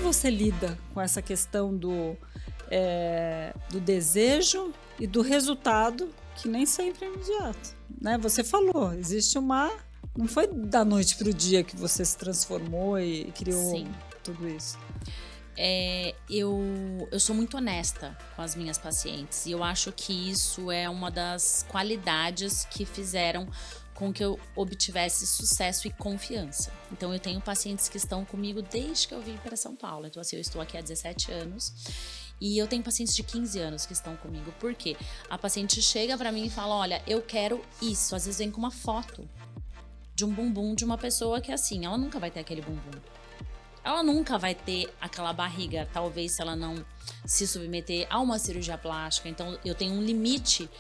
você lida com essa questão do desejo e do resultado, que nem sempre é imediato, né? Você falou, existe uma... Não foi da noite para o dia que você se transformou e criou Sim. tudo isso. Eu sou muito honesta com as minhas pacientes e eu acho que isso é uma das qualidades que fizeram com que eu obtivesse sucesso e confiança. Então, eu tenho pacientes que estão comigo desde que eu vim para São Paulo. Então, assim, eu estou aqui há 17 anos e eu tenho pacientes de 15 anos que estão comigo. Por quê? A paciente chega para mim e fala, olha, eu quero isso. Às vezes vem com uma foto de um bumbum de uma pessoa que, assim, ela nunca vai ter aquele bumbum. Ela nunca vai ter aquela barriga, talvez se ela não se submeter a uma cirurgia plástica. Então, eu tenho um limite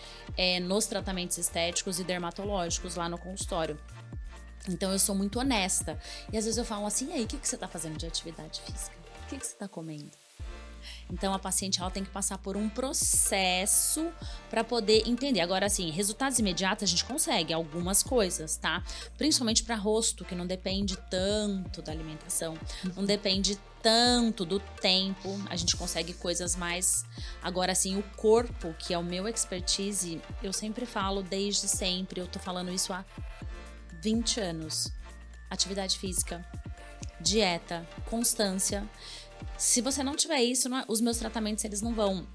nos tratamentos estéticos e dermatológicos lá no consultório. Então, eu sou muito honesta. E às vezes eu falo assim, e aí, o que você tá fazendo de atividade física? O que você tá comendo? Então, a paciente ela tem que passar por um processo para poder entender. Agora, assim, resultados imediatos a gente consegue algumas coisas, tá? Principalmente para rosto, que não depende tanto da alimentação, não depende tanto do tempo, a gente consegue coisas mais... Agora, assim, o corpo, que é o meu expertise, eu sempre falo desde sempre, eu tô falando isso há 20 anos. Atividade física, dieta, constância. Se você não tiver isso, os meus tratamentos eles não vão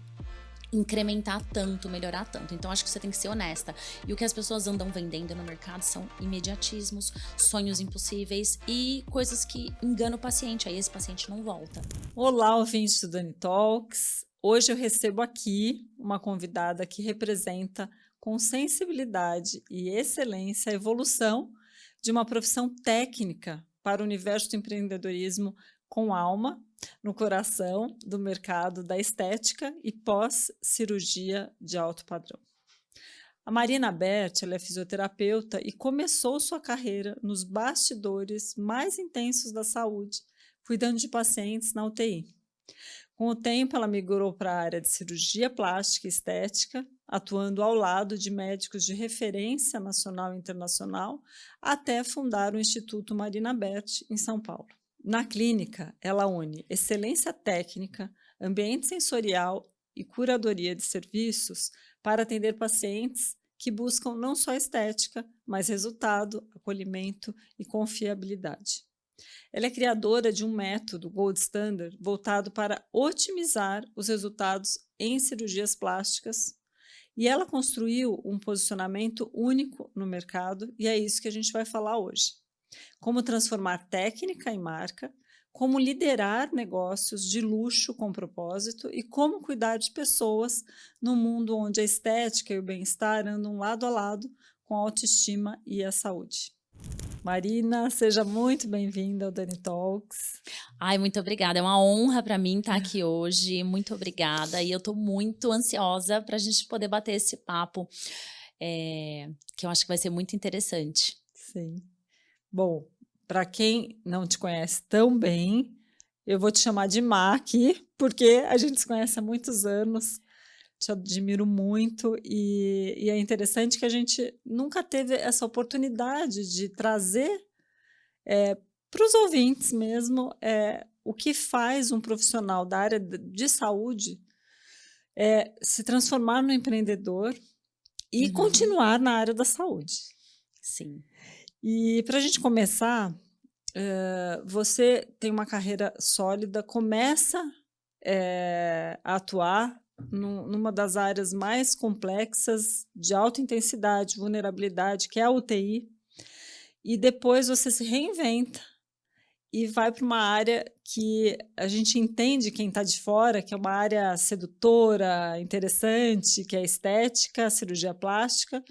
incrementar tanto, melhorar tanto. Então, acho que você tem que ser honesta. E o que as pessoas andam vendendo no mercado são imediatismos, sonhos impossíveis e coisas que enganam o paciente. Aí esse paciente não volta. Olá, ouvintes do Dani Talks. Hoje eu recebo aqui uma convidada que representa com sensibilidade e excelência a evolução de uma profissão técnica para o universo do empreendedorismo com alma no coração do mercado da estética e pós-cirurgia de alto padrão. A Marina Berti, ela é fisioterapeuta e começou sua carreira nos bastidores mais intensos da saúde, cuidando de pacientes na UTI. Com o tempo, ela migrou para a área de cirurgia plástica e estética, atuando ao lado de médicos de referência nacional e internacional, até fundar o Instituto Marina Berti, em São Paulo. Na clínica, ela une excelência técnica, ambiente sensorial e curadoria de serviços para atender pacientes que buscam não só estética, mas resultado, acolhimento e confiabilidade. Ela é criadora de um método Gold Standard voltado para otimizar os resultados em cirurgias plásticas e ela construiu um posicionamento único no mercado e é isso que a gente vai falar hoje. Como transformar técnica em marca, como liderar negócios de luxo com propósito e como cuidar de pessoas num mundo onde a estética e o bem-estar andam lado a lado com a autoestima e a saúde. Marina, seja muito bem-vinda ao Dani Talks. Ai, muito obrigada. É uma honra para mim estar aqui hoje. Muito obrigada. E eu tô muito ansiosa para a gente poder bater esse papo, que eu acho que vai ser muito interessante. Sim. Bom, para quem não te conhece tão bem, eu vou te chamar de Má aqui, porque a gente se conhece há muitos anos, te admiro muito e é interessante que a gente nunca teve essa oportunidade de trazer para os ouvintes mesmo o que faz um profissional da área de saúde se transformar no empreendedor e continuar na área da saúde. Sim. E para a gente começar, você tem uma carreira sólida, começa a atuar numa das áreas mais complexas de alta intensidade, vulnerabilidade, que é a UTI, e depois você se reinventa e vai para uma área que a gente entende, quem está de fora, que é uma área sedutora, interessante, que é a estética, a cirurgia plástica.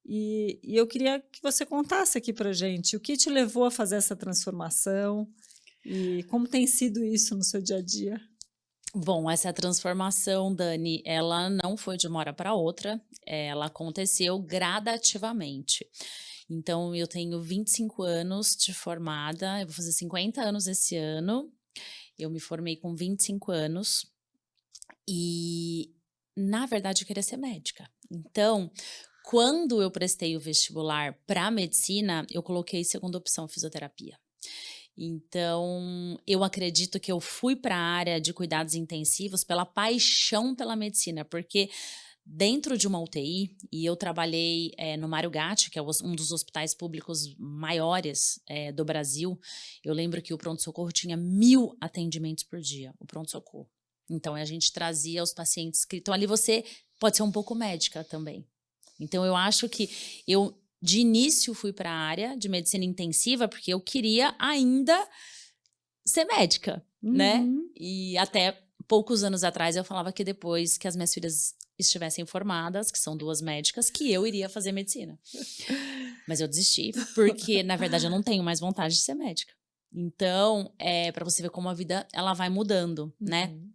E eu queria que você contasse aqui para a gente o que te levou a fazer essa transformação e como tem sido isso no seu dia a dia. Bom, essa transformação, Dani, ela não foi de uma hora para outra, ela aconteceu gradativamente. Então, eu tenho 25 anos de formada, eu vou fazer 50 anos esse ano, eu me formei com 25 anos e, na verdade, eu queria ser médica. Então, quando eu prestei o vestibular para medicina, eu coloquei segunda opção fisioterapia. Então, eu acredito que eu fui para a área de cuidados intensivos pela paixão pela medicina, porque dentro de uma UTI, e eu trabalhei no Mário Gatti, que é um dos hospitais públicos maiores do Brasil. Eu lembro que o pronto-socorro tinha 1.000 atendimentos por dia, o pronto-socorro. Então, a gente trazia os pacientes. Então, ali você pode ser um pouco médica também. Então, eu acho que eu, de início, fui para a área de medicina intensiva, porque eu queria ainda ser médica, né? Uhum. E até poucos anos atrás eu falava que depois que as minhas filhas estivessem formadas, que são 2 médicas, que eu iria fazer medicina. Mas eu desisti, porque na verdade eu não tenho mais vontade de ser médica. Então, para você ver como a vida ela vai mudando, né? Uhum.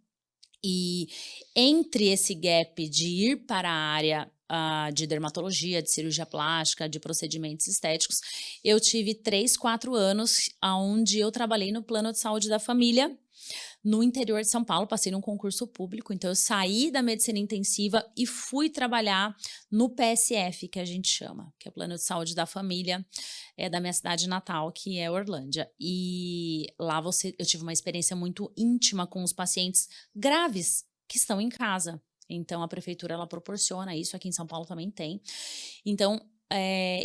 E entre esse gap de ir para a área de dermatologia, de cirurgia plástica, de procedimentos estéticos, eu tive 3, 4 anos onde eu trabalhei no plano de saúde da família, no interior de São Paulo. Passei num concurso público, então eu saí da medicina intensiva e fui trabalhar no PSF, que a gente chama, que é o plano de saúde da família, da minha cidade natal, que é Orlândia. E lá eu tive uma experiência muito íntima com os pacientes graves que estão em casa. Então a prefeitura ela proporciona isso, aqui em São Paulo também tem. Então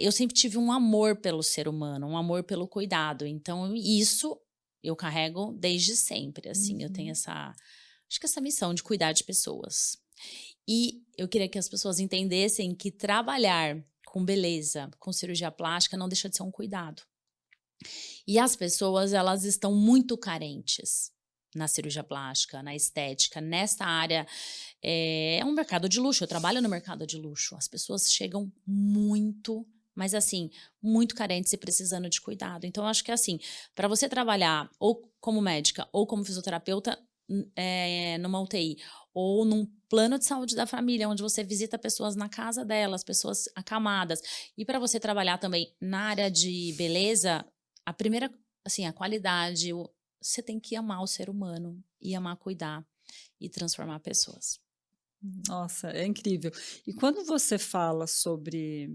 eu sempre tive um amor pelo ser humano, um amor pelo cuidado. Então isso eu carrego desde sempre, assim. Eu tenho acho que essa missão de cuidar de pessoas. E eu queria que as pessoas entendessem que trabalhar com beleza, com cirurgia plástica, não deixa de ser um cuidado. E as pessoas, elas estão muito carentes na cirurgia plástica, na estética, nessa área. É um mercado de luxo, eu trabalho no mercado de luxo. As pessoas chegam muito, mas assim, muito carentes e precisando de cuidado. Então, eu acho que assim, para você trabalhar ou como médica ou como fisioterapeuta numa UTI, ou num plano de saúde da família, onde você visita pessoas na casa delas, pessoas acamadas, e para você trabalhar também na área de beleza, a primeira, assim, a qualidade, você tem que amar o ser humano e amar cuidar e transformar pessoas. Nossa, é incrível. E quando você fala sobre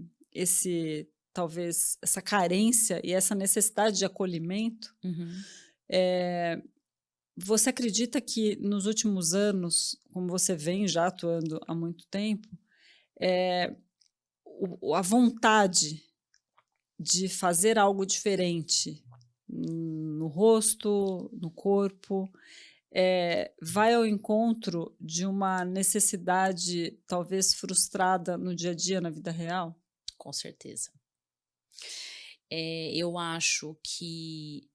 talvez essa carência e essa necessidade de acolhimento, Uhum. você acredita que nos últimos anos, como você vem já atuando há muito tempo, eh, a vontade de fazer algo diferente no rosto, no corpo, vai ao encontro de uma necessidade talvez frustrada no dia a dia, na vida real? Com certeza. Eu acho que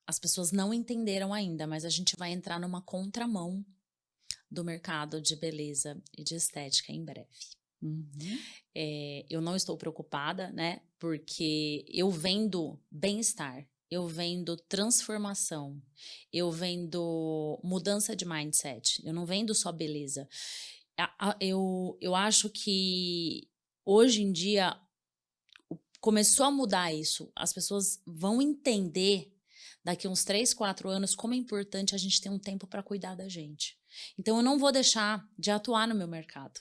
as pessoas não entenderam ainda, mas a gente vai entrar numa contramão do mercado de beleza e de estética em breve. Uhum. Eu não estou preocupada, né? Porque eu vendo bem-estar, eu vendo transformação, eu vendo mudança de mindset, eu não vendo só beleza. Eu acho que hoje em dia começou a mudar isso. As pessoas vão entender daqui uns 3, 4 anos como é importante a gente ter um tempo para cuidar da gente. Então eu não vou deixar de atuar no meu mercado.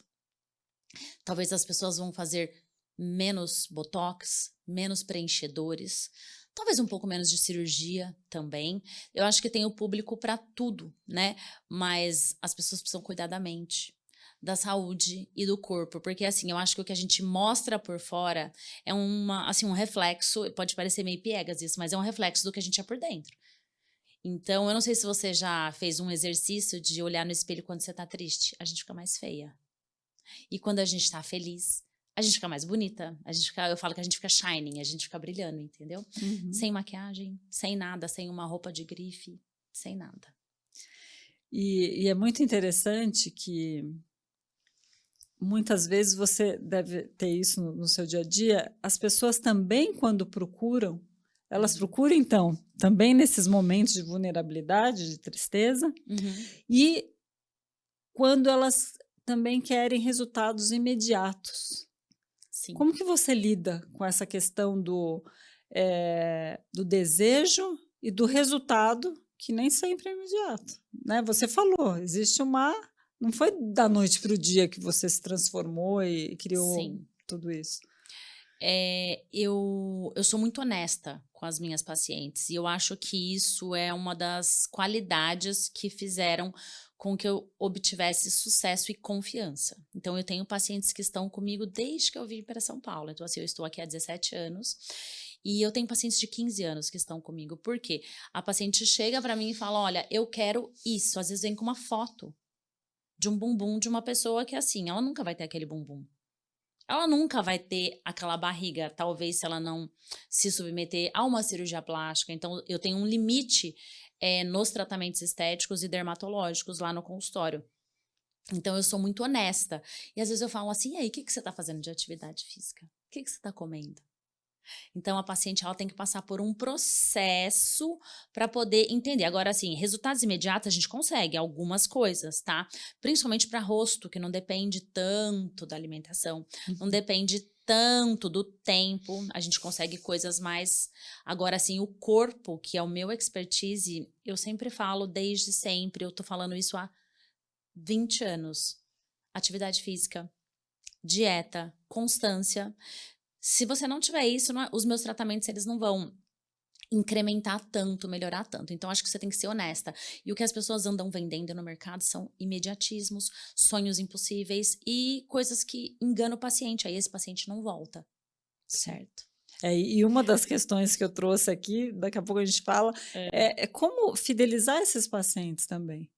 Talvez as pessoas vão fazer menos botox, menos preenchedores, talvez um pouco menos de cirurgia também. Eu acho que tem o público para tudo, né? Mas as pessoas precisam cuidar da mente, da saúde e do corpo, porque assim, eu acho que o que a gente mostra por fora é um reflexo, pode parecer meio piegas isso, mas é um reflexo do que a gente é por dentro. Então, eu não sei se você já fez um exercício de olhar no espelho quando você tá triste, a gente fica mais feia. E quando a gente tá feliz, a gente fica mais bonita. Eu falo que a gente fica shining, a gente fica brilhando, entendeu? Uhum. Sem maquiagem, sem nada, sem uma roupa de grife, sem nada. E é muito interessante que muitas vezes você deve ter isso no seu dia a dia, as pessoas também quando procuram, elas Uhum. procuram então, também nesses momentos de vulnerabilidade, de tristeza, Uhum. e quando elas também querem resultados imediatos. Sim. Como que você lida com essa questão do desejo e do resultado, que nem sempre é imediato, né? Você falou, existe não foi da noite para o dia que você se transformou e criou Sim. tudo isso. Eu sou muito honesta com as minhas pacientes e eu acho que isso é uma das qualidades que fizeram com que eu obtivesse sucesso e confiança. Então, eu tenho pacientes que estão comigo desde que eu vim para São Paulo. Então, assim, eu estou aqui há 17 anos e eu tenho pacientes de 15 anos que estão comigo. Por quê? A paciente chega para mim e fala: olha, eu quero isso. Às vezes vem com uma foto de um bumbum de uma pessoa que, assim, ela nunca vai ter aquele bumbum. Ela nunca vai ter aquela barriga, talvez se ela não se submeter a uma cirurgia plástica. Então, eu tenho um limite nos tratamentos estéticos e dermatológicos lá no consultório. Então, eu sou muito honesta. E às vezes eu falo assim: e aí, o que você está fazendo de atividade física? O que você está comendo? Então, a paciente ela tem que passar por um processo para poder entender. Agora, assim, resultados imediatos a gente consegue algumas coisas, tá? Principalmente para rosto, que não depende tanto da alimentação, não depende tanto do tempo, a gente consegue coisas mais. Agora, assim, o corpo, que é o meu expertise, eu sempre falo desde sempre, eu tô falando isso há 20 anos. Atividade física, dieta, constância. Se você não tiver isso, os meus tratamentos eles não vão incrementar tanto, melhorar tanto. Então, acho que você tem que ser honesta. E o que as pessoas andam vendendo no mercado são imediatismos, sonhos impossíveis e coisas que enganam o paciente. Aí esse paciente não volta, certo? E uma das questões que eu trouxe aqui, daqui a pouco a gente fala, é como fidelizar esses pacientes também.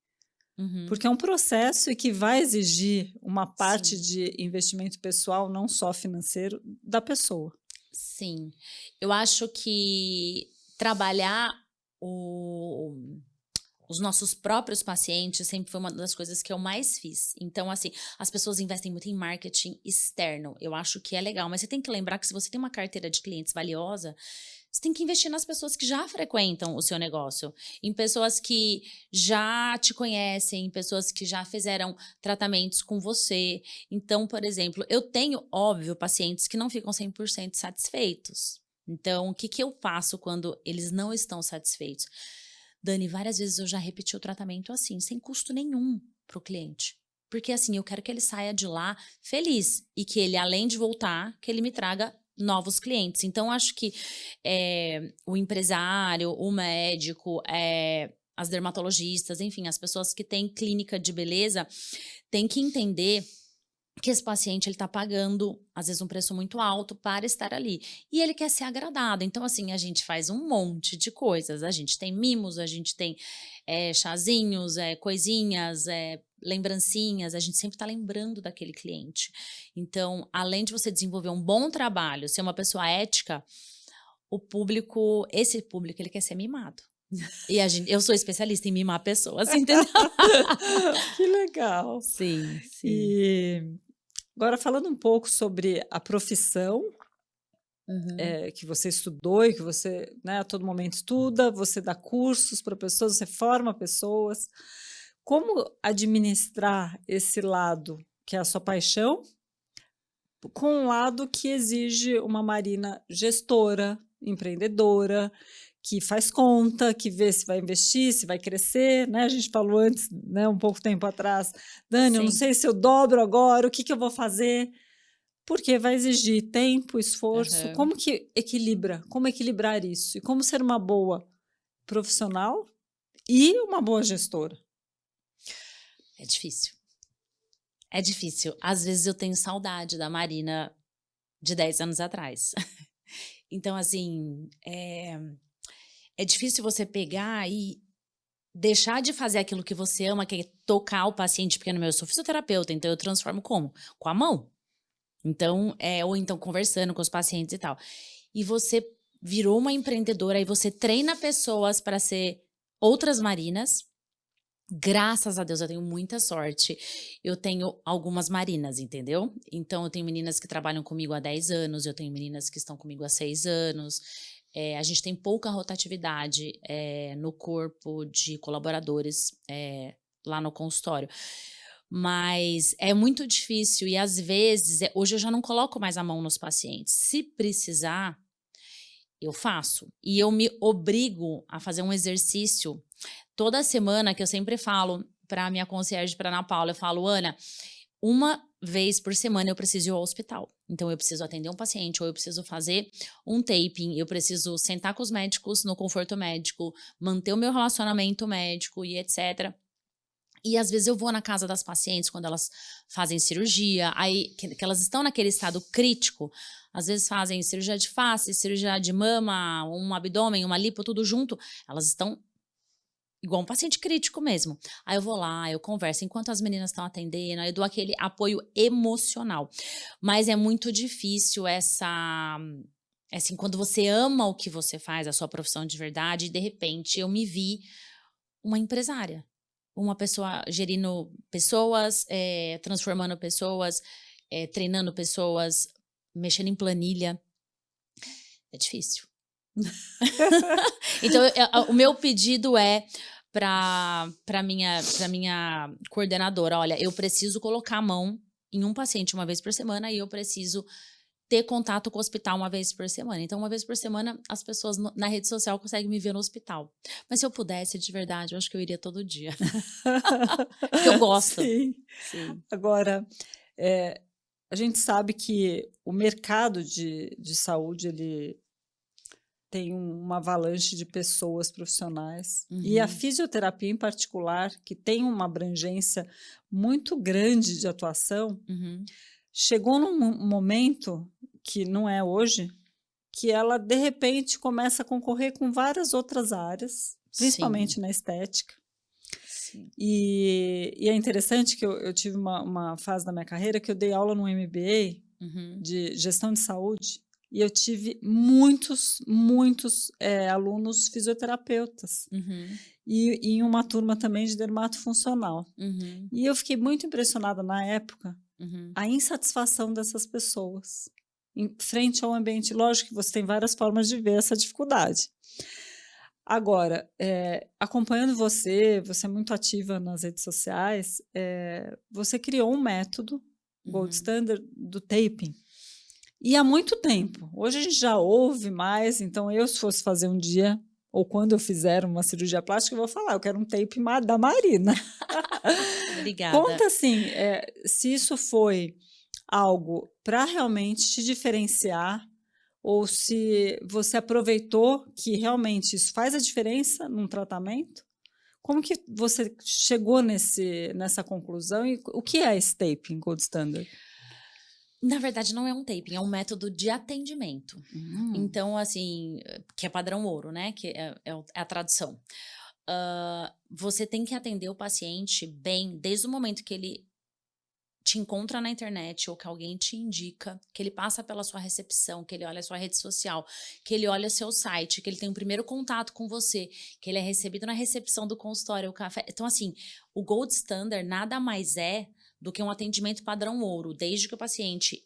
Uhum. Porque é um processo e que vai exigir uma parte Sim. de investimento pessoal, não só financeiro, da pessoa. Sim. Eu acho que trabalhar os nossos próprios pacientes sempre foi uma das coisas que eu mais fiz. Então, assim, as pessoas investem muito em marketing externo. Eu acho que é legal, mas você tem que lembrar que se você tem uma carteira de clientes valiosa, você tem que investir nas pessoas que já frequentam o seu negócio, em pessoas que já te conhecem, em pessoas que já fizeram tratamentos com você. Então, por exemplo, eu tenho, óbvio, pacientes que não ficam 100% satisfeitos. Então, o que eu faço quando eles não estão satisfeitos? Dani, várias vezes eu já repeti o tratamento assim, sem custo nenhum para o cliente. Porque assim, eu quero que ele saia de lá feliz e que ele, além de voltar, que ele me traga novos clientes. Então, acho que o empresário, o médico, as dermatologistas, enfim, as pessoas que têm clínica de beleza, têm que entender que esse paciente ele tá pagando, às vezes, um preço muito alto para estar ali. E ele quer ser agradado. Então, assim, a gente faz um monte de coisas. A gente tem mimos, a gente tem chazinhos, coisinhas, lembrancinhas. A gente sempre tá lembrando daquele cliente. Então, além de você desenvolver um bom trabalho, ser uma pessoa ética, esse público, ele quer ser mimado. E eu sou especialista em mimar pessoas, entendeu? Que legal! Sim, sim. E agora falando um pouco sobre a profissão, Uhum. que você estudou e que você, né, a todo momento estuda, você dá cursos para pessoas, você forma pessoas. Como administrar esse lado, que é a sua paixão, com um lado que exige uma Marina gestora, empreendedora, que faz conta, que vê se vai investir, se vai crescer, né, a gente falou antes, né, um pouco tempo atrás: "Dani, eu não Sim. sei se eu dobro agora, o que que eu vou fazer?". Porque vai exigir tempo, esforço. Aham. Como que equilibra? Como equilibrar isso? E como ser uma boa profissional e uma boa gestora? É difícil. É difícil. Às vezes eu tenho saudade da Marina de 10 anos atrás. Então, assim, é difícil você pegar e deixar de fazer aquilo que você ama, que é tocar o paciente, porque no meu eu sou fisioterapeuta, então eu transformo como? Com a mão. Então, ou então conversando com os pacientes e tal. E você virou uma empreendedora e você treina pessoas para ser outras Marinas. Graças a Deus, eu tenho muita sorte. Eu tenho algumas marinas, entendeu? Então, eu tenho meninas que trabalham comigo há 10 anos, eu tenho meninas que estão comigo há 6 anos. A gente tem pouca rotatividade no corpo de colaboradores lá no consultório. Mas é muito difícil e, às vezes, hoje eu já não coloco mais a mão nos pacientes. Se precisar, eu faço. E eu me obrigo a fazer um exercício toda semana, que eu sempre falo para minha concierge, para Ana Paula, eu falo: Ana, vez por semana eu preciso ir ao hospital. Então eu preciso atender um paciente, ou eu preciso fazer um taping, eu preciso sentar com os médicos no conforto médico, manter o meu relacionamento médico e etc. E às vezes eu vou na casa das pacientes quando elas fazem cirurgia, aí que elas estão naquele estado crítico, às vezes fazem cirurgia de face, cirurgia de mama, um abdômen, uma lipo, tudo junto, elas estão igual um paciente crítico mesmo. Aí eu vou lá, eu converso enquanto as meninas estão atendendo, aí eu dou aquele apoio emocional. Mas é muito difícil assim, quando você ama o que você faz, a sua profissão de verdade, e de repente eu me vi uma empresária. Uma pessoa gerindo pessoas, transformando pessoas, treinando pessoas, mexendo em planilha. É difícil. Então, o meu pedido é para minha coordenadora: olha, eu preciso colocar a mão em um paciente uma vez por semana e eu preciso ter contato com o hospital uma vez por semana. Então, uma vez por semana, as pessoas na rede social conseguem me ver no hospital. Mas se eu pudesse, de verdade, eu acho que eu iria todo dia. Porque eu gosto. Sim. Sim. Agora, a gente sabe que o mercado de saúde, ele tem uma avalanche de pessoas profissionais. E a Uhum. fisioterapia, em particular, que tem uma abrangência muito grande de atuação, Uhum. chegou num momento, que não é hoje, que ela, de repente, começa a concorrer com várias outras áreas, Sim. principalmente na estética. Sim. E é interessante que eu tive uma fase da minha carreira que eu dei aula no MBA Uhum. de gestão de saúde e eu tive muitos alunos fisioterapeutas Uhum. e em uma turma também de dermatofuncional. Uhum. E eu fiquei muito impressionada na época Uhum. a insatisfação dessas pessoas em frente ao ambiente. Lógico que você tem várias formas de ver essa dificuldade. Agora, acompanhando você é muito ativa nas redes sociais, você criou um método, Gold Uhum. Standard, do taping. E há muito tempo. Hoje a gente já ouve mais, então eu, se fosse fazer um dia, ou quando eu fizer uma cirurgia plástica, eu vou falar, eu quero um tape da Marina. Obrigada. Conta assim, se isso foi algo para realmente te diferenciar ou se você aproveitou que realmente isso faz a diferença num tratamento? Como que você chegou nessa conclusão e o que é esse taping Gold Standard? Na verdade, não é um taping, é um método de atendimento. Hum. Então, assim, que é padrão ouro, né? Que é a tradução. Você tem que atender o paciente bem desde o momento que ele te encontra na internet ou que alguém te indica, que ele passa pela sua recepção, que ele olha a sua rede social, que ele olha seu site, que ele tem o primeiro contato com você, que ele é recebido na recepção do consultório, o café. Então, assim, o Gold Standard nada mais é do que um atendimento padrão ouro, desde que o paciente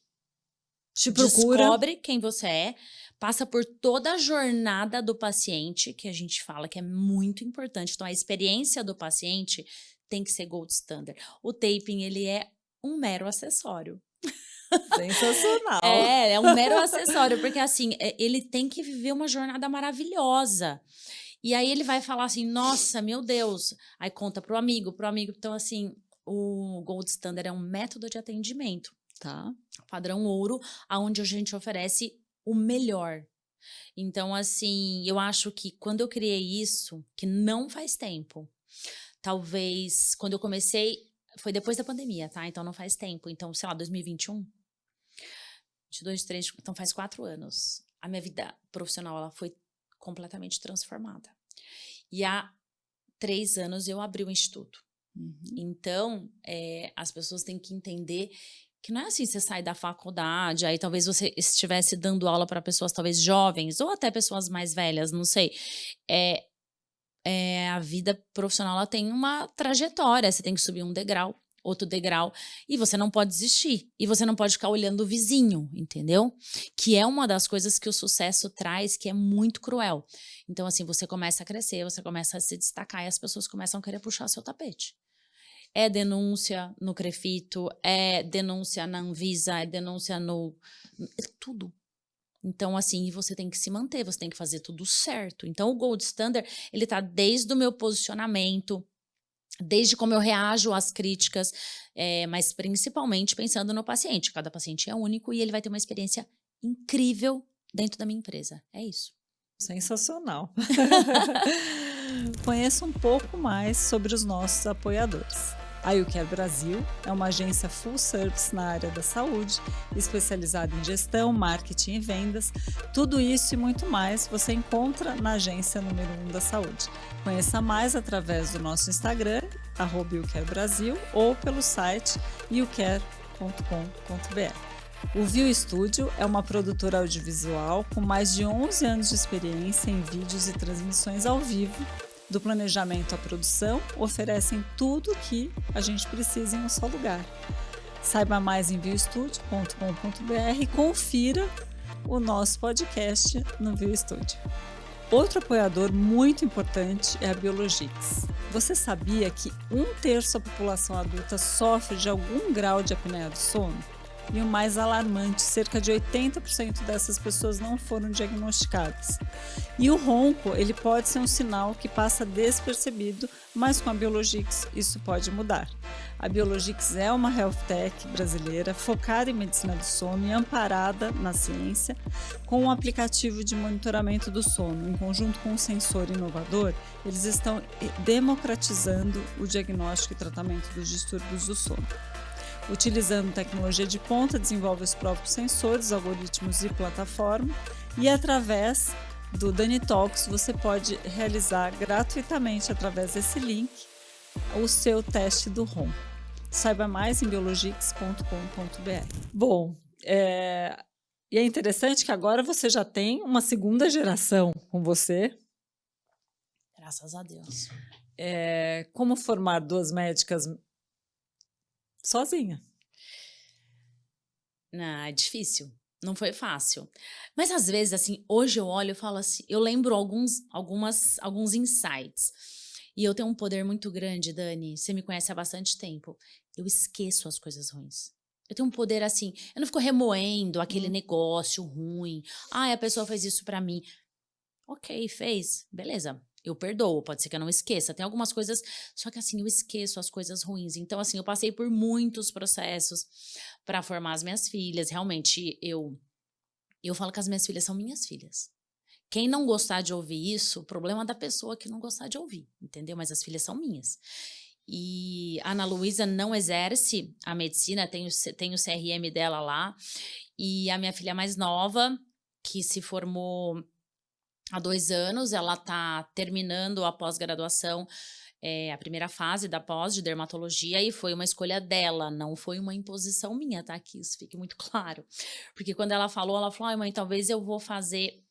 Te procura. descobre quem você é, passa por toda a jornada do paciente, que a gente fala que é muito importante. Então, a experiência do paciente tem que ser Gold Standard. O taping, ele é um mero acessório. Sensacional. É um mero acessório, porque assim, ele tem que viver uma jornada maravilhosa. E aí ele vai falar assim, nossa, meu Deus. Aí conta pro amigo, pro amigo. Então, assim, o Gold Standard é um método de atendimento, Tá. padrão ouro, aonde a gente oferece o melhor. Então, assim, eu acho que quando eu criei isso, que não faz tempo, talvez quando eu comecei, foi depois da pandemia, tá? Então não faz tempo. Então, sei lá, 2021, 22, 23, então faz 4 anos. A minha vida profissional, ela foi completamente transformada. E há 3 anos eu abri o instituto. Uhum. Então, as pessoas têm que entender que não é assim, você sai da faculdade, aí talvez você estivesse dando aula para pessoas talvez jovens, ou até pessoas mais velhas, não sei. A vida profissional, ela tem uma trajetória, você tem que subir um degrau, outro degrau, e você não pode desistir, e você não pode ficar olhando o vizinho, entendeu? Que é uma das coisas que o sucesso traz, que é muito cruel. Então, assim, você começa a crescer, você começa a se destacar, e as pessoas começam a querer puxar seu tapete. É denúncia no Crefito, é denúncia na Anvisa, é denúncia é tudo. Então, assim, você tem que se manter, você tem que fazer tudo certo. Então, o Gold Standard, ele tá desde o meu posicionamento, desde como eu reajo às críticas, mas principalmente pensando no paciente. Cada paciente é único e ele vai ter uma experiência incrível dentro da minha empresa. É isso. Sensacional. Conheça um pouco mais sobre os nossos apoiadores. A YouCare Brasil é uma agência full service na área da saúde, especializada em gestão, marketing e vendas. Tudo isso e muito mais você encontra na agência número 1 da saúde. Conheça mais através do nosso Instagram, @YouCareBrasil, ou pelo site youcare.com.br. O Viu Studio é uma produtora audiovisual com mais de 11 anos de experiência em vídeos e transmissões ao vivo. Do planejamento à produção, oferecem tudo o que a gente precisa em um só lugar. Saiba mais em viustudio.com.br e confira o nosso podcast no Viu Studio. Outro apoiador muito importante é a Biologix. Você sabia que 1/3 da população adulta sofre de algum grau de apneia do sono? E o mais alarmante, cerca de 80% dessas pessoas não foram diagnosticadas. E o ronco, ele pode ser um sinal que passa despercebido, mas com a Biologix isso pode mudar. A Biologix é uma health tech brasileira focada em medicina do sono e amparada na ciência, com um aplicativo de monitoramento do sono. Em conjunto com um sensor inovador, eles estão democratizando o diagnóstico e tratamento dos distúrbios do sono. Utilizando tecnologia de ponta, desenvolve os próprios sensores, algoritmos e plataforma, e através do Dani Talks você pode realizar gratuitamente através desse link o seu teste do ronco. Saiba mais em biologix.com.br. Bom, e é interessante que agora você já tem uma segunda geração com você. Graças a Deus. Como formar 2 médicas sozinha? Não, é difícil. Não foi fácil. Mas às vezes, assim, hoje eu olho e falo assim, eu lembro alguns insights. E eu tenho um poder muito grande, Dani. Você me conhece há bastante tempo. Eu esqueço as coisas ruins. Eu tenho um poder assim, eu não fico remoendo aquele negócio ruim. A pessoa fez isso pra mim. Ok, fez. Beleza. Eu perdoo, pode ser que eu não esqueça. Tem algumas coisas, só que assim, eu esqueço as coisas ruins. Então, assim, eu passei por muitos processos para formar as minhas filhas. Realmente, eu falo que as minhas filhas são minhas filhas. Quem não gostar de ouvir isso, o problema é da pessoa que não gostar de ouvir, entendeu? Mas as filhas são minhas. E a Ana Luísa não exerce a medicina, tem o CRM dela lá. E a minha filha mais nova, que se formou há 2 anos, ela está terminando a pós-graduação, a primeira fase da pós de dermatologia, e foi uma escolha dela, não foi uma imposição minha, tá? Que isso fique muito claro. Porque quando ela falou, ai mãe, talvez eu vou fazer,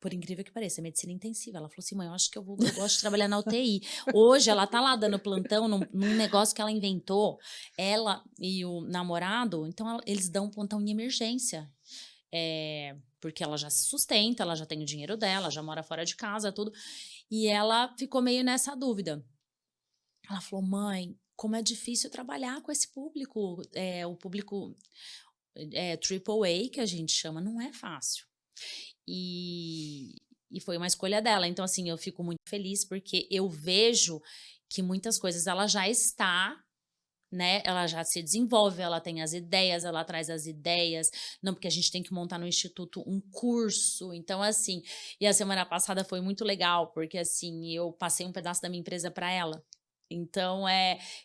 por incrível que pareça, medicina intensiva. Ela falou assim, mãe, eu acho que eu gosto de trabalhar na UTI. Hoje ela tá lá dando plantão num negócio que ela inventou, ela e o namorado, então eles dão plantão em emergência. Porque ela já se sustenta, ela já tem o dinheiro dela, já mora fora de casa, tudo. E ela ficou meio nessa dúvida. Ela falou, mãe, como é difícil trabalhar com esse público, o público AAA, que a gente chama, não é fácil. E foi uma escolha dela. Então, assim, eu fico muito feliz porque eu vejo que muitas coisas ela já está, né? Ela já se desenvolve, ela tem as ideias, ela traz as ideias. Não, porque a gente tem que montar no instituto um curso. Então, assim, e a semana passada foi muito legal, porque assim, eu passei um pedaço da minha empresa para ela. Então,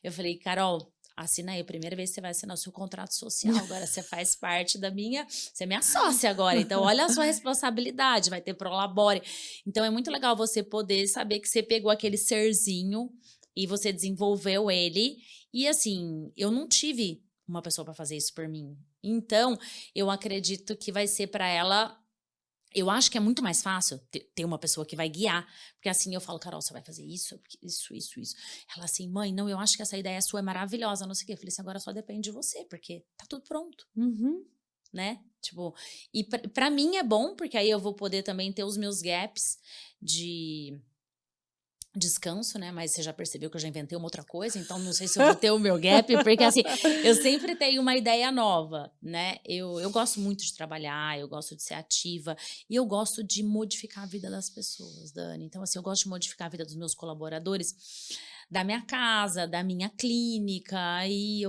eu falei, Carol, assina aí, a primeira vez que você vai assinar o seu contrato social, agora você faz parte você é minha sócia agora, então olha a sua responsabilidade, vai ter Prolabore. Então é muito legal você poder saber que você pegou aquele serzinho e você desenvolveu ele, e assim, eu não tive uma pessoa para fazer isso por mim. Então, eu acredito que vai ser para ela. Eu acho que é muito mais fácil ter uma pessoa que vai guiar, porque assim eu falo, Carol, você vai fazer isso. Ela assim, mãe, não, eu acho que essa ideia sua é maravilhosa, não sei o quê. Eu falei assim, agora só depende de você, porque tá tudo pronto, né? Tipo, e pra mim é bom, porque aí eu vou poder também ter os meus gaps descanso, né? Mas você já percebeu que eu já inventei uma outra coisa, então não sei se eu vou ter o meu gap, porque assim, eu sempre tenho uma ideia nova, né? Eu gosto muito de trabalhar, eu gosto de ser ativa e eu gosto de modificar a vida das pessoas, Dani. Então, assim, eu gosto de modificar a vida dos meus colaboradores, da minha casa, da minha clínica, e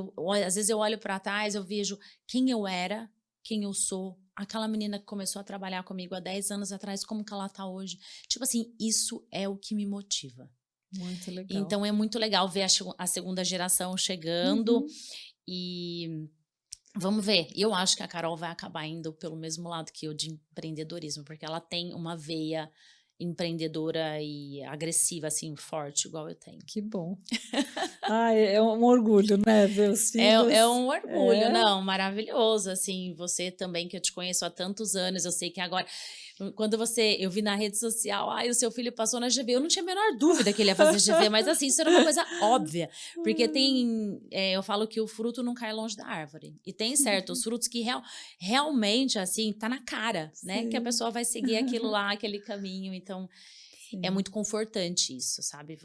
às vezes eu olho para trás, eu vejo quem eu era, quem eu sou. Aquela menina que começou a trabalhar comigo há 10 anos atrás, como que ela tá hoje? Tipo assim, isso é o que me motiva. Muito legal. Então é muito legal ver a segunda geração chegando Uhum. e vamos ver. Eu acho que a Carol vai acabar indo pelo mesmo lado que eu de empreendedorismo, porque ela tem uma veia empreendedora e agressiva, assim, forte, igual eu tenho. Que bom. Ai, é um orgulho, né, ver os É filhos. um orgulho, É. não, maravilhoso, assim, você também que eu te conheço há tantos anos, eu sei que agora quando eu vi na rede social, ai, o seu filho passou na GV, eu não tinha a menor dúvida que ele ia fazer GV, mas assim, isso era uma coisa óbvia, porque eu falo que o fruto não cai longe da árvore, e tem certos frutos que realmente, assim, tá na cara, né, que a Sim, pessoa vai seguir aquilo lá, aquele caminho, então é sim. muito confortante isso, sabe,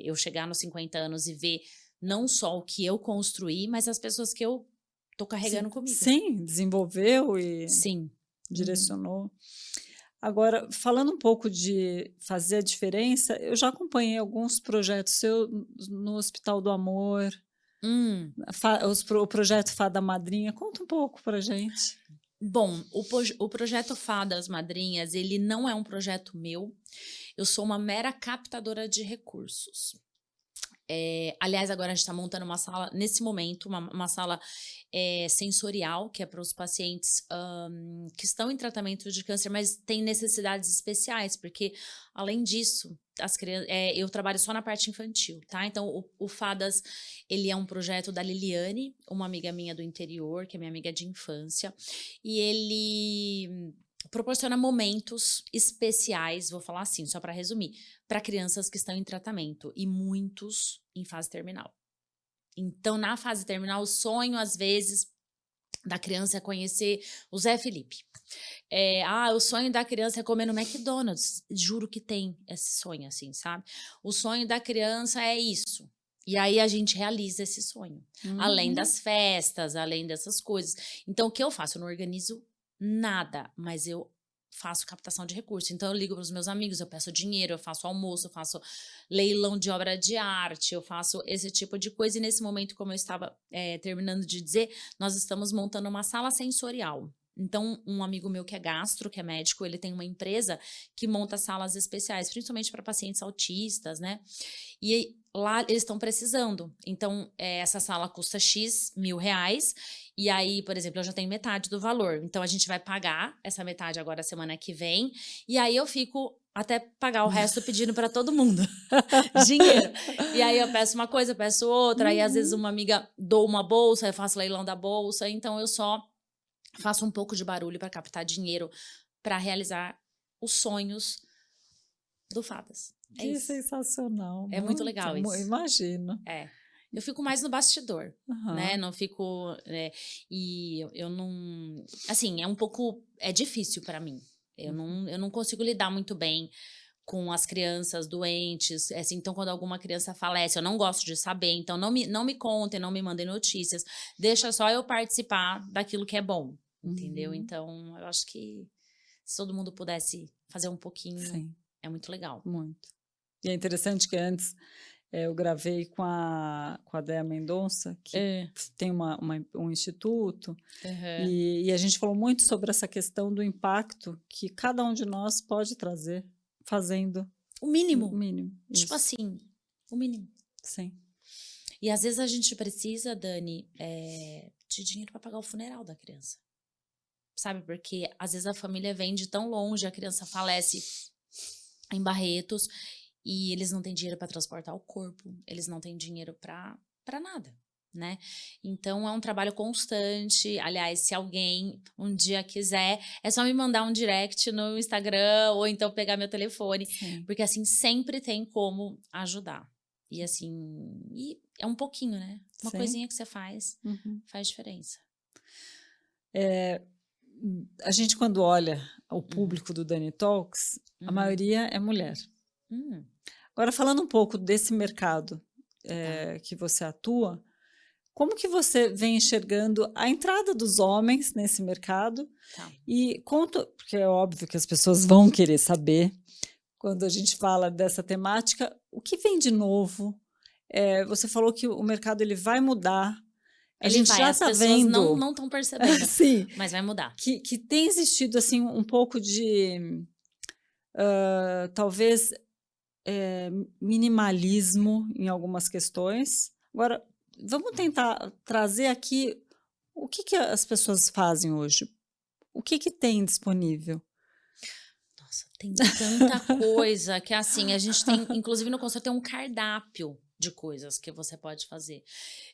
eu chegar nos 50 anos e ver não só o que eu construí, mas as pessoas que eu tô carregando comigo. Sim, desenvolveu e Sim. Uhum. direcionou. Agora, falando um pouco de fazer a diferença, eu já acompanhei alguns projetos seu no Hospital do Amor, Hum. o projeto Fada Madrinha. Conta um pouco pra gente. Bom, o projeto Fadas Madrinhas, ele não é um projeto meu, eu sou uma mera captadora de recursos. Aliás, agora a gente está montando uma sala, nesse momento, uma sala sensorial, que é para os pacientes que estão em tratamento de câncer, mas têm necessidades especiais, porque, além disso, eu trabalho só na parte infantil, tá? Então, o Fadas, ele é um projeto da Liliane, uma amiga minha do interior, que é minha amiga de infância, e ele proporciona momentos especiais, vou falar assim, só para resumir, para crianças que estão em tratamento e muitos em fase terminal. Então, na fase terminal, o sonho, às vezes, da criança é conhecer o Zé Felipe. O sonho da criança é comer no McDonald's. Juro que tem esse sonho, assim, sabe? O sonho da criança é isso. E aí a gente realiza esse sonho. Além Uhum. das festas, além dessas coisas. Então, o que eu faço? Eu não organizo nada, mas eu faço captação de recursos. Então, eu ligo para os meus amigos, eu peço dinheiro, eu faço almoço, eu faço leilão de obra de arte, eu faço esse tipo de coisa. E nesse momento, como eu estava terminando de dizer, nós estamos montando uma sala sensorial. Então, um amigo meu que é gastro, que é médico, ele tem uma empresa que monta salas especiais, principalmente para pacientes autistas, né? E lá eles estão precisando. Então, essa sala custa X mil reais. E aí, por exemplo, eu já tenho metade do valor. Então, a gente vai pagar essa metade agora semana que vem. E aí eu fico até pagar o resto pedindo para todo mundo dinheiro. E aí eu peço uma coisa, eu peço outra. Aí às vezes Uhum. uma amiga dou uma bolsa, eu faço leilão da bolsa. Então eu só faço um pouco de barulho para captar dinheiro para realizar os sonhos do Fadas. É Que isso. sensacional, É muito muito, legal isso. imagino. É. Eu fico mais no bastidor, né? Aham. Não fico. E eu não. Assim, é um pouco. É difícil para mim. Eu não consigo lidar muito bem com as crianças doentes. Assim, então, quando alguma criança falece, eu não gosto de saber. Então, não me contem, não me mandem notícias. Deixa só eu participar daquilo que é bom. Entendeu? Uhum. Então, eu acho que se todo mundo pudesse fazer um pouquinho, Sim, é muito legal. muito. E é interessante que antes, eu gravei com a Déa Mendonça, que É. tem um instituto, Aham. e a gente falou muito sobre essa questão do impacto que cada um de nós pode trazer fazendo O o mínimo. mínimo. Tipo Isso, assim, o mínimo. sim. E às vezes a gente precisa, Dani, de dinheiro para pagar o funeral da criança. Sabe? Porque às vezes a família vem de tão longe, a criança falece em Barretos e eles não têm dinheiro para transportar o corpo, eles não têm dinheiro para nada, né? Então é um trabalho constante. Aliás, se alguém um dia quiser, é só me mandar um direct no Instagram ou então pegar meu telefone, Sim. porque assim sempre tem como ajudar. E assim, e é um pouquinho, né? Uma Sim. coisinha que você Uhum. faz diferença. A gente quando olha o Uhum, público do Dani Talks, a uhum, maioria é mulher. hum. Agora, falando um pouco desse mercado Tá, que você atua, como que você vem enxergando a entrada dos homens nesse mercado? tá. E conta, porque é óbvio que as pessoas vão querer saber, quando a gente fala dessa temática, o que vem de novo? Você falou que o mercado ele vai mudar. A Ele gente vai, já as está pessoas vendo, não estão percebendo, assim, mas vai mudar. que tem existido assim um pouco de talvez minimalismo em algumas questões. Agora, vamos tentar trazer aqui o que que as pessoas fazem hoje? O que que tem disponível? Nossa, tem tanta coisa que, assim, a gente tem inclusive no consultório tem um cardápio de coisas que você pode fazer.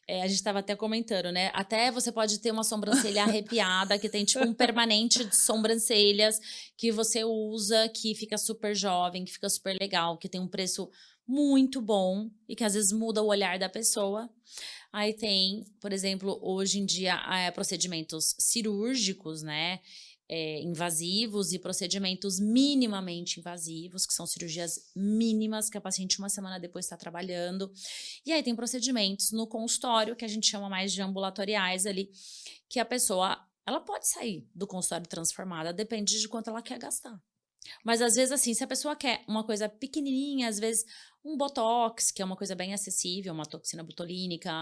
A gente estava até comentando, né, até você pode ter uma sobrancelha arrepiada, que tem tipo um permanente de sobrancelhas que você usa, que fica super jovem, que fica super legal, que tem um preço muito bom e que às vezes muda o olhar da pessoa. Aí tem, por exemplo, hoje em dia, procedimentos cirúrgicos, né, invasivos e procedimentos minimamente invasivos, que são cirurgias mínimas que a paciente uma semana depois está trabalhando. E aí tem procedimentos no consultório, que a gente chama mais de ambulatoriais ali, que a pessoa, ela pode sair do consultório transformada, depende de quanto ela quer gastar. Mas às vezes, assim, se a pessoa quer uma coisa pequenininha, às vezes um botox, que é uma coisa bem acessível, uma toxina botulínica,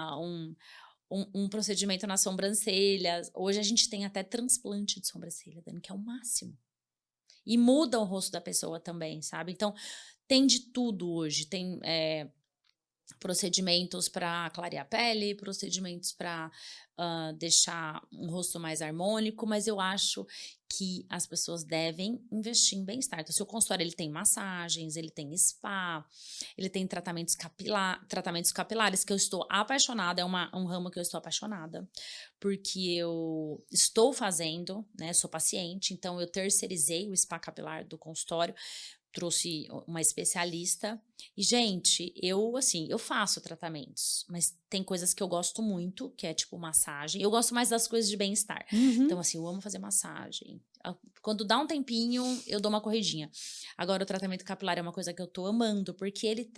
um procedimento nas sobrancelhas. Hoje a gente tem até transplante de sobrancelha, Dani, que é o máximo. E muda o rosto da pessoa também, sabe? Então, tem de tudo hoje. Tem procedimentos para clarear a pele, procedimentos para deixar um rosto mais harmônico, mas eu acho que as pessoas devem investir em bem-estar. Então, se o consultório ele tem massagens, ele tem spa, ele tem tratamentos capilares, que eu estou apaixonada, um ramo que eu estou apaixonada, porque eu estou fazendo, né, sou paciente, então eu terceirizei o spa capilar do consultório, trouxe uma especialista e, gente, eu faço tratamentos, mas tem coisas que eu gosto muito, que é tipo massagem. Eu gosto mais das coisas de bem-estar. Então, Uhum. assim, eu amo fazer massagem. Quando dá um tempinho, eu dou uma corridinha. Agora, o tratamento capilar é uma coisa que eu tô amando, porque ele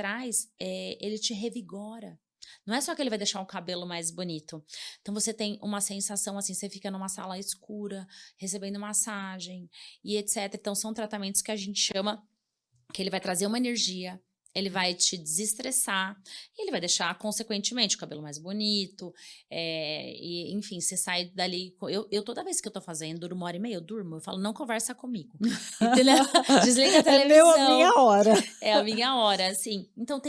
ele te revigora. Não é só que ele vai deixar o cabelo mais bonito. Então, você tem uma sensação assim, você fica numa sala escura, recebendo massagem e etc. Então, são tratamentos que a gente chama que ele vai trazer uma energia, ele vai te desestressar, e ele vai deixar, consequentemente, o cabelo mais bonito, e enfim, você sai dali. Eu toda vez que eu tô fazendo, durmo 1 hora e meia, eu durmo, eu falo, não conversa comigo, entendeu? Desliga a É meu, a minha televisão, hora. é a minha hora, assim. Então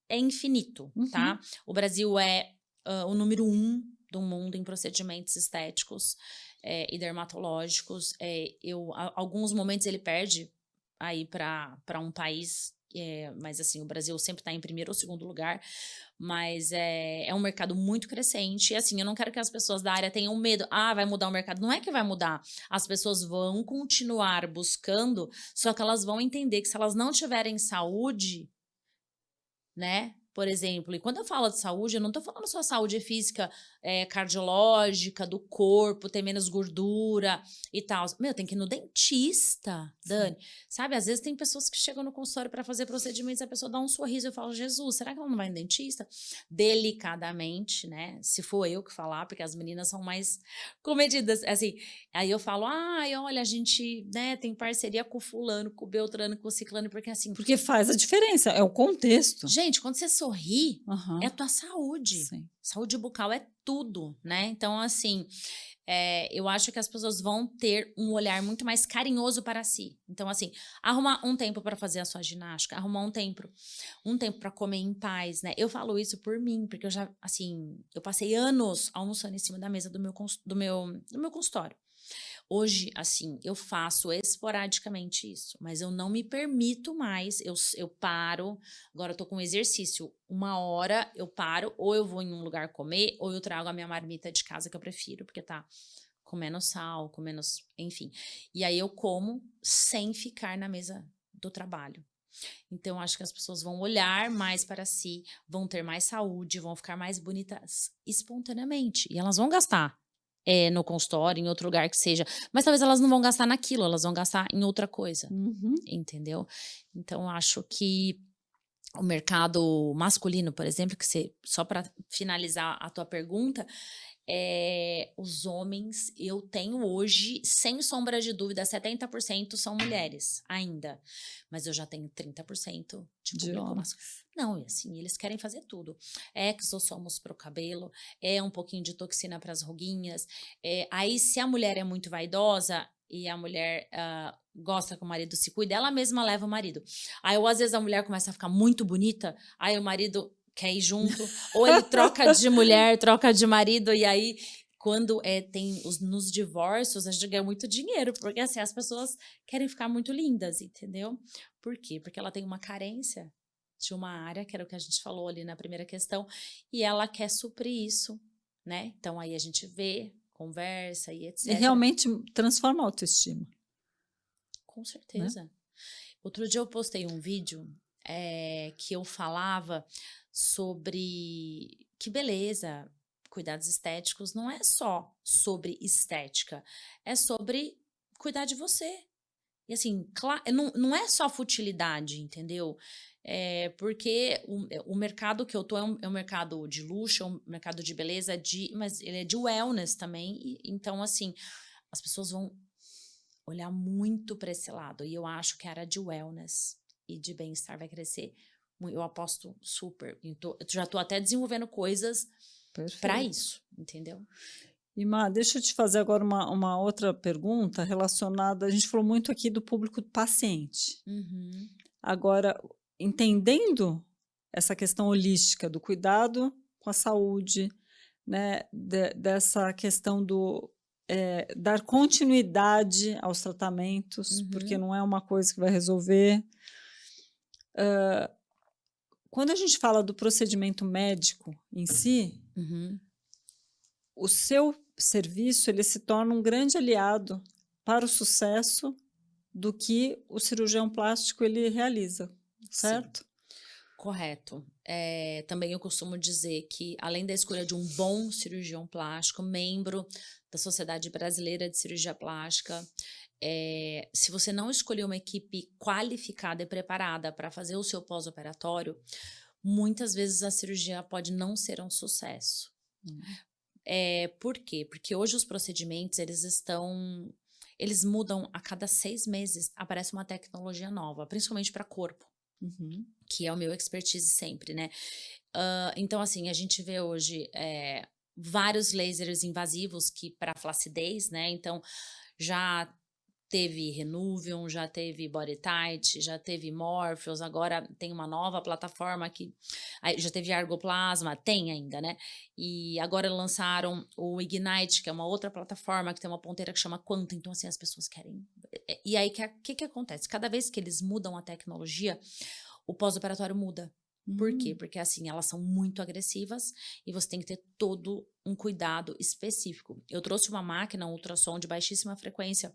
é infinito, Uhum. tá? O Brasil é o número 1 do mundo em procedimentos estéticos e dermatológicos. Alguns momentos ele perde aí para um país, mas assim, o Brasil sempre está em primeiro ou segundo lugar, mas é um mercado muito crescente, e assim, eu não quero que as pessoas da área tenham medo, vai mudar o mercado, não é que vai mudar, as pessoas vão continuar buscando, só que elas vão entender que se elas não tiverem saúde, né? Por exemplo, e quando eu falo de saúde, eu não tô falando só saúde física, cardiológica, do corpo, ter menos gordura e tal. Meu, tem que ir no dentista, Sim. Dani. Sabe, às vezes tem pessoas que chegam no consultório para fazer procedimentos e a pessoa dá um sorriso. Eu falo, Jesus, será que ela não vai no dentista? Delicadamente, né? Se for eu que falar, porque as meninas são mais comedidas, assim. Aí eu falo, olha, a gente, né, tem parceria com o fulano, com o Beltrano, com o Ciclano, porque assim, Porque faz a diferença, é o contexto. gente, quando você sorri, é a Aham, tua saúde. sim. Saúde bucal é tudo, né? Então, assim, eu acho que as pessoas vão ter um olhar muito mais carinhoso para si. Então, assim, arrumar um tempo para fazer a sua ginástica, arrumar um tempo para comer em paz, né? Eu falo isso por mim, porque eu já, assim, eu passei anos almoçando em cima da mesa do meu consultório. Hoje, assim, eu faço esporadicamente isso, mas eu não me permito mais, eu paro, agora eu tô com um exercício, 1 hora eu paro, ou eu vou em um lugar comer, ou eu trago a minha marmita de casa, que eu prefiro, porque tá com menos sal, com menos, enfim. E aí eu como sem ficar na mesa do trabalho. Então, acho que as pessoas vão olhar mais para si, vão ter mais saúde, vão ficar mais bonitas espontaneamente. E elas vão gastar no consultório, em outro lugar que seja. Mas talvez elas não vão gastar naquilo, elas vão gastar em outra coisa, Uhum. entendeu? Então, acho que o mercado masculino, por exemplo, que você, só para finalizar a tua pergunta, os homens, eu tenho hoje, sem sombra de dúvida, 70% são mulheres ainda, mas eu já tenho 30% de De público masculino. homens. Não, e assim, eles querem fazer tudo. Exossomos para o cabelo, um pouquinho de toxina para as ruguinhas. Aí, se a mulher é muito vaidosa e a mulher gosta que o marido se cuide, ela mesma leva o marido. Aí, ou às vezes a mulher começa a ficar muito bonita, aí o marido quer ir junto, ou ele troca de mulher, troca de marido, e aí, quando tem nos divórcios, a gente ganha muito dinheiro, porque assim, as pessoas querem ficar muito lindas, entendeu? Por quê? Porque ela tem uma carência de uma área, que era o que a gente falou ali na primeira questão, e ela quer suprir isso, né? Então, aí a gente vê, conversa e E etc. realmente transforma a autoestima, Com né? certeza. Outro dia eu postei um vídeo que eu falava sobre que beleza, cuidados estéticos não é só sobre estética, é sobre cuidar de você. E assim, não é só futilidade, entendeu? Porque o mercado que eu tô é um mercado de luxo, é um mercado de beleza, mas ele é de wellness também. Então, assim, as pessoas vão olhar muito para esse lado. E eu acho que a área de wellness e de bem-estar vai crescer. Eu aposto super. Eu já tô até desenvolvendo coisas para Perfeito. isso, entendeu? E Má, deixa eu te fazer agora uma outra pergunta relacionada. A gente falou muito aqui do público paciente. Uhum. Agora, entendendo essa questão holística do cuidado com a saúde, né, dessa questão do dar continuidade aos tratamentos, porque Uhum. não é uma coisa que vai resolver. Quando a gente fala do procedimento médico em si, Uhum. o seu serviço ele se torna um grande aliado para o sucesso do que o cirurgião plástico ele realiza, Sim. certo? Correto. Também eu costumo dizer que, além da escolha de um bom cirurgião plástico, membro da Sociedade Brasileira de Cirurgia Plástica, se você não escolher uma equipe qualificada e preparada para fazer o seu pós-operatório, muitas vezes a cirurgia pode não ser um sucesso. Hum. Por quê? Porque hoje os procedimentos, eles mudam a cada 6 meses, aparece uma tecnologia nova, principalmente para corpo, Uhum. que é o meu expertise sempre, né? Então, assim, a gente vê hoje vários lasers invasivos que para flacidez, né? Então, já teve Renuvium, já teve BodyTite, já teve Morpheus, agora tem uma nova plataforma que já teve Argoplasma, tem ainda, né? E agora lançaram o Ignite, que é uma outra plataforma que tem uma ponteira que chama Quanta, então assim, as pessoas querem. E aí, o que acontece? Cada vez que eles mudam a tecnologia, o pós-operatório muda. Por quê? Porque assim, elas são muito agressivas e você tem que ter todo um cuidado específico. Eu trouxe uma máquina, um ultrassom de baixíssima frequência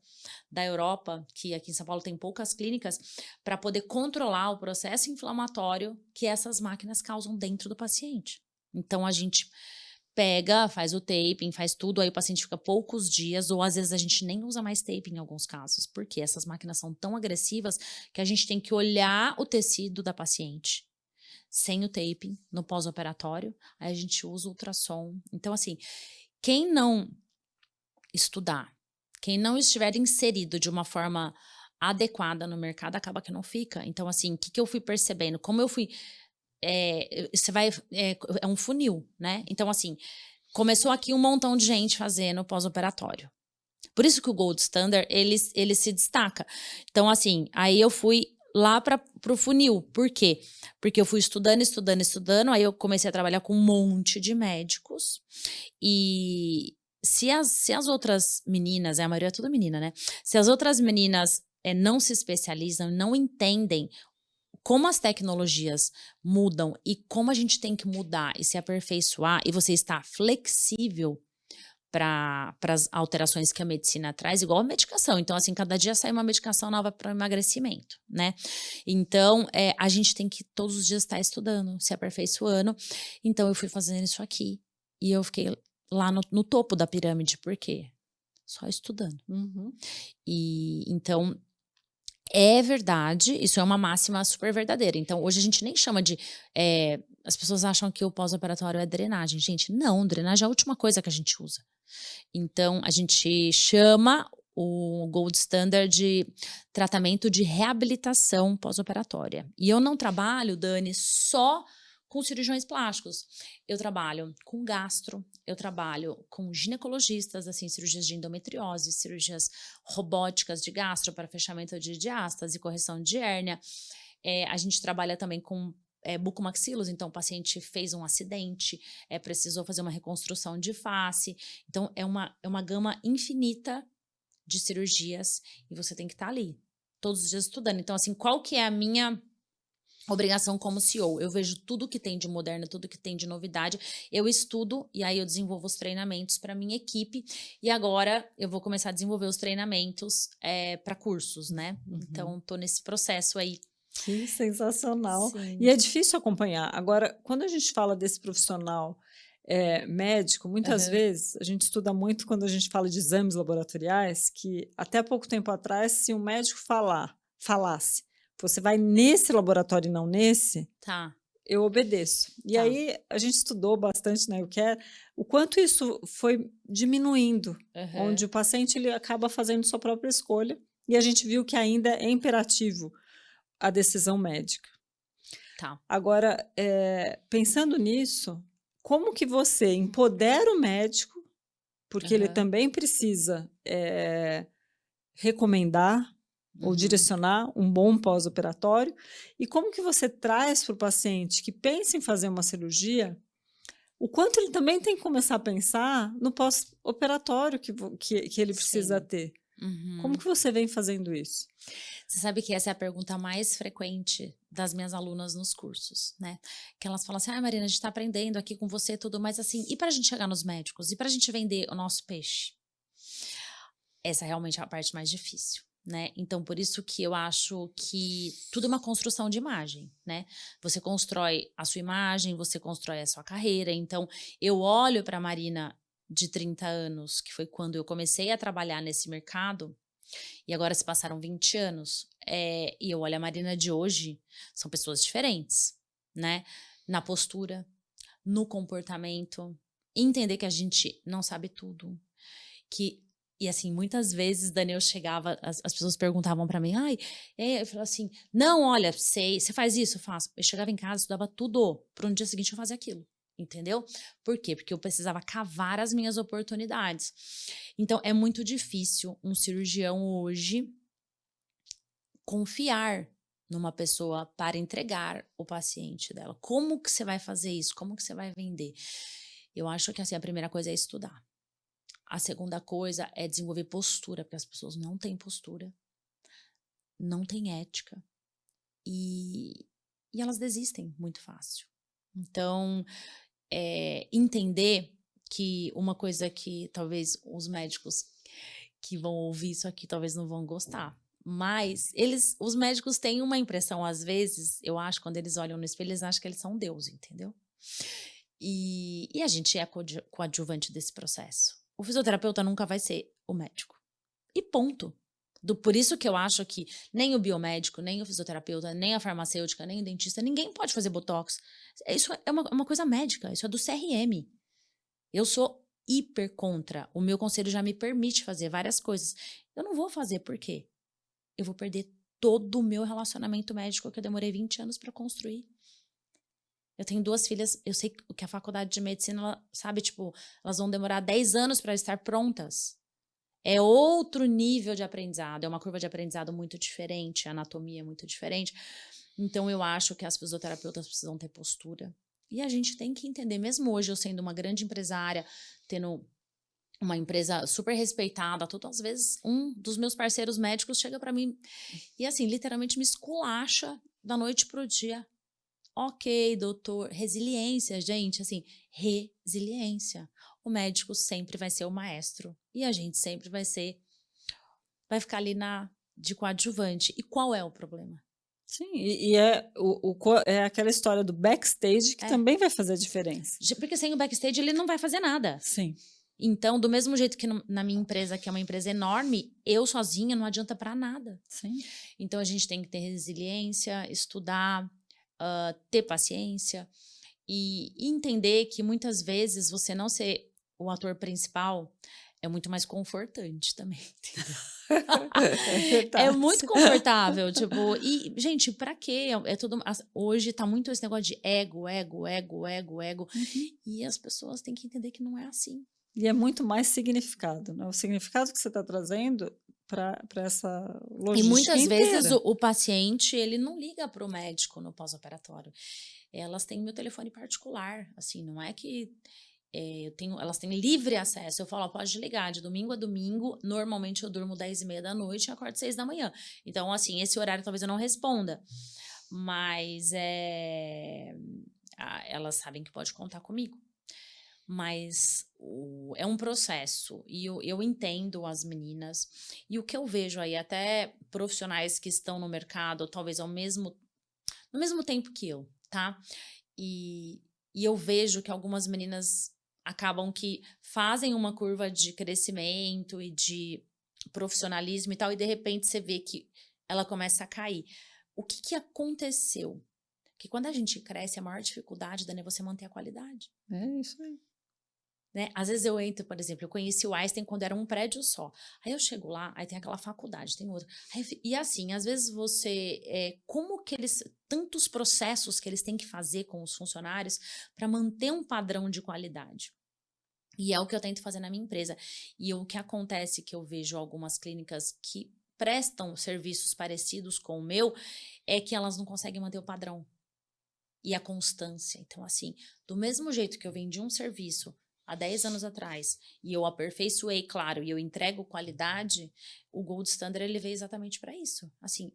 da Europa, que aqui em São Paulo tem poucas clínicas, para poder controlar o processo inflamatório que essas máquinas causam dentro do paciente. Então a gente pega, faz o taping, faz tudo, aí o paciente fica poucos dias, ou às vezes a gente nem usa mais taping em alguns casos, porque essas máquinas são tão agressivas que a gente tem que olhar o tecido da paciente sem o taping no pós-operatório, aí a gente usa o ultrassom. Então, assim, quem não estudar, quem não estiver inserido de uma forma adequada no mercado, acaba que não fica. Então, assim, o que eu fui percebendo? Como eu fui. Você vai. É um funil, né? Então, assim, começou aqui um montão de gente fazendo pós-operatório. Por isso que o Gold Standard, ele se destaca. Então, assim, aí eu fui lá para o funil. Por quê? Porque eu fui estudando, estudando, estudando, aí eu comecei a trabalhar com um monte de médicos. E se as outras meninas, a maioria é tudo menina, né? Se as outras meninas não se especializam, não entendem como as tecnologias mudam e como a gente tem que mudar e se aperfeiçoar, e você está flexível para as alterações que a medicina traz, igual a medicação. Então, assim, cada dia sai uma medicação nova para emagrecimento, né? Então, a gente tem que todos os dias estar estudando, se aperfeiçoando. Então, eu fui fazendo isso aqui. E eu fiquei lá no topo da pirâmide. Por quê? Só estudando. Uhum. E então, É verdade, isso é uma máxima super verdadeira. Então, hoje a gente nem chama de. As pessoas acham que o pós-operatório é drenagem. Gente, não, drenagem é a última coisa que a gente usa. Então, a gente chama o gold standard de tratamento de reabilitação pós-operatória. E eu não trabalho, Dani, só com cirurgiões plásticos. Eu trabalho com gastro, eu trabalho com ginecologistas, assim, cirurgias de endometriose, cirurgias robóticas de gastro para fechamento de diástase, correção de hérnia. A gente trabalha também com bucomaxilos, então o paciente fez um acidente, precisou fazer uma reconstrução de face. Então, é uma gama infinita de cirurgias e você tem que estar ali, todos os dias estudando. Então, assim, qual que é a minha obrigação como CEO? Eu vejo tudo que tem de moderno, tudo que tem de novidade, eu estudo e aí eu desenvolvo os treinamentos para minha equipe e agora eu vou começar a desenvolver os treinamentos para cursos, né? Então, tô nesse processo aí. Que sensacional. E Sim. é difícil acompanhar. Agora, quando a gente fala desse profissional, médico, muitas Aham. vezes a gente estuda muito quando a gente fala de exames laboratoriais, que até pouco tempo atrás, se um médico falasse: "Você vai nesse laboratório e não nesse", Tá, eu obedeço. E tá. aí a gente estudou bastante, né, o quanto isso foi diminuindo, onde Aham. o paciente ele acaba fazendo sua própria escolha, e a gente viu que ainda é imperativo a decisão médica. Tá. Agora, pensando nisso, como que você empodera o médico, porque ele Aham. também precisa, recomendar ou Uhum. direcionar um bom pós-operatório, e como que você traz para o paciente que pensa em fazer uma cirurgia, o quanto ele também tem que começar a pensar no pós-operatório que ele precisa Sim. ter. Como Uhum. que você vem fazendo isso? Você sabe que essa é a pergunta mais frequente das minhas alunas nos cursos, né? Que elas falam assim: "Ai, Marina, a gente tá aprendendo aqui com você e tudo, mas assim, e pra gente chegar nos médicos? E pra gente vender o nosso peixe?" Essa realmente é a parte mais difícil, né? Então, por isso que eu acho que tudo é uma construção de imagem, né? Você constrói a sua imagem, você constrói a sua carreira. Então, eu olho pra Marina de 30 anos, que foi quando eu comecei a trabalhar nesse mercado, e agora se passaram 20 anos, e eu olho a Marina de hoje, são pessoas diferentes, né? Na postura, no comportamento, entender que a gente não sabe tudo, que e assim, muitas vezes, Daniel chegava, as pessoas perguntavam pra mim: "Ai", eu falava assim: "Não, olha, sei, você faz isso?" Eu faço. Eu chegava em casa, estudava tudo, para no dia seguinte eu fazer aquilo, entendeu? Por quê? Porque eu precisava cavar as minhas oportunidades. Então é muito difícil um cirurgião hoje confiar numa pessoa para entregar o paciente dela. Como que você vai fazer isso? Como que você vai vender? Eu acho que assim, a primeira coisa é estudar. A segunda coisa é desenvolver postura, porque as pessoas não têm postura, não têm ética e, e elas desistem muito fácil. Então, entender que uma coisa que talvez os médicos que vão ouvir isso aqui talvez não vão gostar. Mas os médicos têm uma impressão, às vezes, eu acho, quando eles olham no espelho, eles acham que eles são Deus, entendeu? E a gente é coadjuvante desse processo. O fisioterapeuta nunca vai ser o médico. E ponto. Por isso que eu acho que nem o biomédico, nem o fisioterapeuta, nem a farmacêutica, nem o dentista, ninguém pode fazer botox. Isso é uma coisa médica, isso é do CRM. Eu sou hiper contra. O meu conselho já me permite fazer várias coisas. Eu não vou fazer por quê? Eu vou perder todo o meu relacionamento médico que eu demorei 20 anos para construir. Eu tenho 2 filhas, eu sei que a faculdade de medicina, sabe, tipo, elas vão demorar 10 anos para estar prontas. É outro nível de aprendizado, é uma curva de aprendizado muito diferente, a anatomia é muito diferente. Então eu acho que as fisioterapeutas precisam ter postura. E a gente tem que entender, mesmo hoje eu sendo uma grande empresária, tendo uma empresa super respeitada, tudo, às vezes um dos meus parceiros médicos chega para mim e assim, literalmente me esculacha da noite pro dia. Ok, doutor, resiliência, gente, assim, resiliência. O médico sempre vai ser o maestro e a gente sempre vai ficar ali de coadjuvante. E qual é o problema? Sim, e é aquela história do backstage que É, também vai fazer a diferença. porque sem o backstage ele não vai fazer nada. Sim. Então, do mesmo jeito que na minha empresa, que é uma empresa enorme, eu sozinha não adianta para nada. Sim. Então, a gente tem que ter resiliência, estudar, ter paciência e entender que muitas vezes você não ser o ator principal é muito mais confortante também, entendeu? É É verdade. muito confortável, tipo, e, gente, pra quê? Hoje tá muito esse negócio de ego, ego, ego, ego, ego, Uhum. e as pessoas têm que entender que não é assim. E é muito mais significado, né? O significado que você está trazendo para essa E logística muitas vezes inteira. o paciente, ele não liga para o médico no pós-operatório. Elas têm meu telefone particular, assim, não é que elas têm livre acesso. Eu falo, ó, pode ligar de domingo a domingo. Normalmente eu durmo 10h30 da noite e acordo 6 da manhã. Então, assim, esse horário talvez eu não responda. Mas elas sabem que pode contar comigo. Mas é um processo e eu entendo as meninas e o que eu vejo aí, até profissionais que estão no mercado, talvez no mesmo tempo que eu, tá? E, e eu vejo que algumas meninas acabam que fazem uma curva de crescimento e de profissionalismo e tal, e de repente você vê que ela começa a cair. O que aconteceu? Que quando a gente cresce, a maior dificuldade, Dani, é você manter a qualidade. É isso aí. Né? Às vezes eu entro, por exemplo, eu conheci o Einstein quando era um prédio só. Aí eu chego lá, aí tem aquela faculdade, tem outra. E assim, às vezes como que tantos processos que eles têm que fazer com os funcionários para manter um padrão de qualidade. E é o que eu tento fazer na minha empresa. E o que acontece que eu vejo algumas clínicas que prestam serviços parecidos com o meu, é que elas não conseguem manter o padrão e a constância. Então, assim, do mesmo jeito que eu vendi um serviço há 10 anos atrás, e eu aperfeiçoei, claro, e eu entrego qualidade, o Gold Standard, ele veio exatamente para isso. Assim,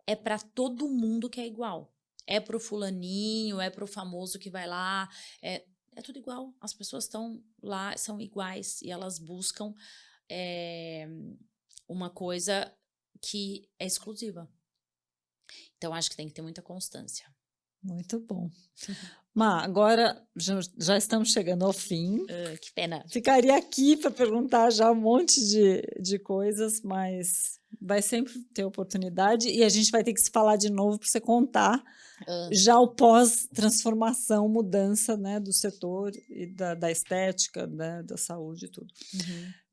é para todo mundo que é igual. É pro fulaninho, é pro famoso que vai lá, é tudo igual. As pessoas estão lá, são iguais, e elas buscam uma coisa que é exclusiva. Então, acho que tem que ter muita constância. Muito bom. Má, agora já estamos chegando ao fim. Que pena. Ficaria aqui para perguntar já um monte de coisas, mas vai sempre ter oportunidade e a gente vai ter que se falar de novo para você contar já o pós-transformação, mudança, né, do setor e da estética, né, da saúde e tudo.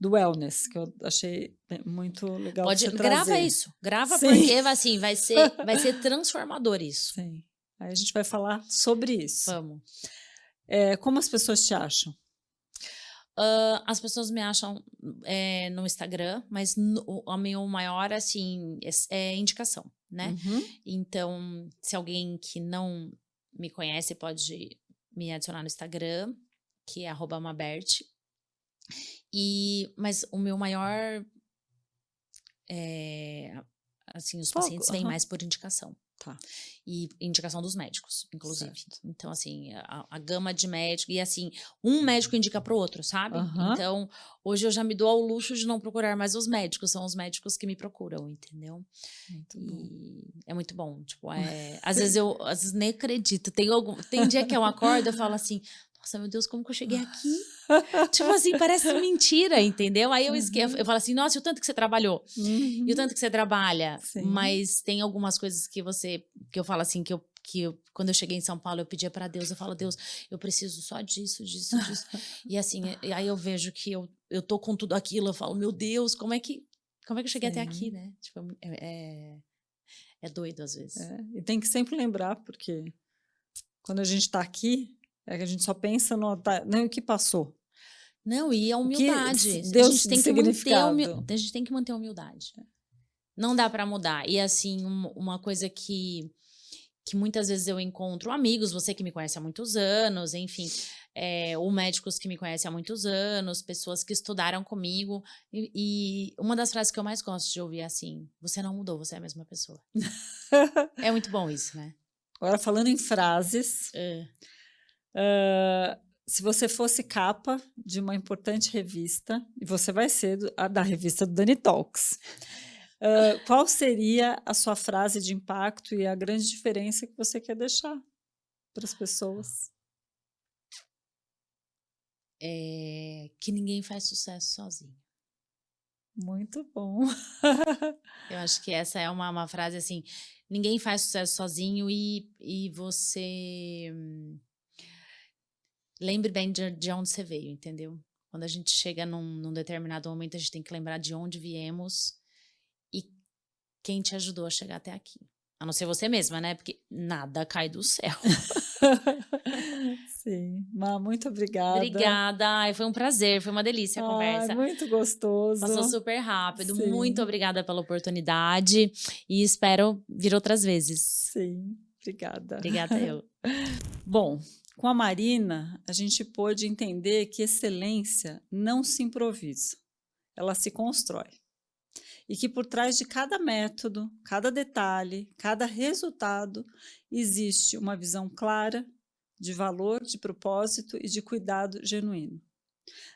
Do wellness, que eu achei muito legal você Grava trazer. isso, grava. Sim. Porque assim, vai ser transformador isso. Sim. Aí a gente vai falar sobre isso. Vamos. Como as pessoas te acham? As pessoas me acham no Instagram, mas o meu maior, assim, é indicação, né? Então, se alguém que não me conhece pode me adicionar no Instagram, que é @mabert. Mas o meu maior, assim, os pacientes vêm mais por indicação. Tá. E indicação dos médicos, inclusive. Certo. Então, assim, a gama de médicos. E, assim, um médico indica para o outro, sabe? Então, hoje eu já me dou ao luxo de não procurar mais os médicos. São os médicos que me procuram, entendeu? Muito bom. É muito bom. Tipo, às vezes nem acredito. Tem dia que eu acordo e falo assim, nossa, meu Deus, como que eu cheguei aqui? Tipo assim, parece mentira, entendeu? Aí eu esqueço, eu falo assim, nossa, e o tanto que você trabalhou? E o tanto que você trabalha? Sim. Mas tem algumas coisas que eu falo assim, quando eu cheguei em São Paulo, eu pedia para Deus, eu falo, Deus, eu preciso só disso, disso, disso. E assim, aí eu vejo que eu tô com tudo aquilo, eu falo, meu Deus, como é que eu cheguei até aqui, né? Tipo, é doido às vezes. E tem que sempre lembrar, porque quando a gente está aqui, a gente só pensa no que passou. Não, e a humildade. Deu A gente tem que manter a humildade. Não dá para mudar. E assim, uma coisa que muitas vezes eu encontro amigos, você que me conhece há muitos anos, enfim, ou médicos que me conhecem há muitos anos, pessoas que estudaram comigo. E uma das frases que eu mais gosto de ouvir é assim: você não mudou, você é a mesma pessoa. É muito bom isso, né? Agora, falando em frases, se você fosse capa de uma importante revista, e você vai ser da revista do Dani Talks, qual seria a sua frase de impacto e a grande diferença que você quer deixar para as pessoas? que ninguém faz sucesso sozinho. Muito bom. Eu acho que essa é uma frase assim, ninguém faz sucesso sozinho e você lembre bem de onde você veio, entendeu? Quando a gente chega num determinado momento, a gente tem que lembrar de onde viemos e quem te ajudou a chegar até aqui. A não ser você mesma, né? Porque nada cai do céu. Sim, Má, muito obrigada. Obrigada. Ai, foi um prazer, foi uma delícia a Ai, conversa. muito gostoso. Passou super rápido. Muito Sim, obrigada pela oportunidade e espero vir outras vezes. sim, obrigada. Obrigada eu. Bom, com a Marina, a gente pôde entender que excelência não se improvisa, ela se constrói. E que por trás de cada método, cada detalhe, cada resultado, existe uma visão clara de valor, de propósito e de cuidado genuíno.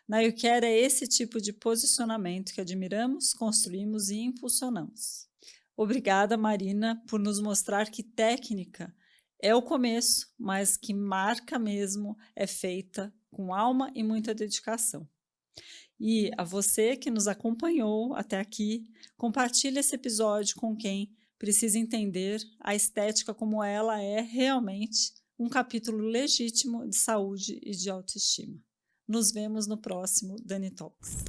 Na YouCare é esse tipo de posicionamento que admiramos, construímos e impulsionamos. Obrigada, Marina, por nos mostrar que técnica é o começo, mas que marca mesmo é feita com alma e muita dedicação. E a você que nos acompanhou até aqui, compartilhe esse episódio com quem precisa entender a estética como ela é realmente um capítulo legítimo de saúde e de autoestima. Nos vemos no próximo Dani Talks.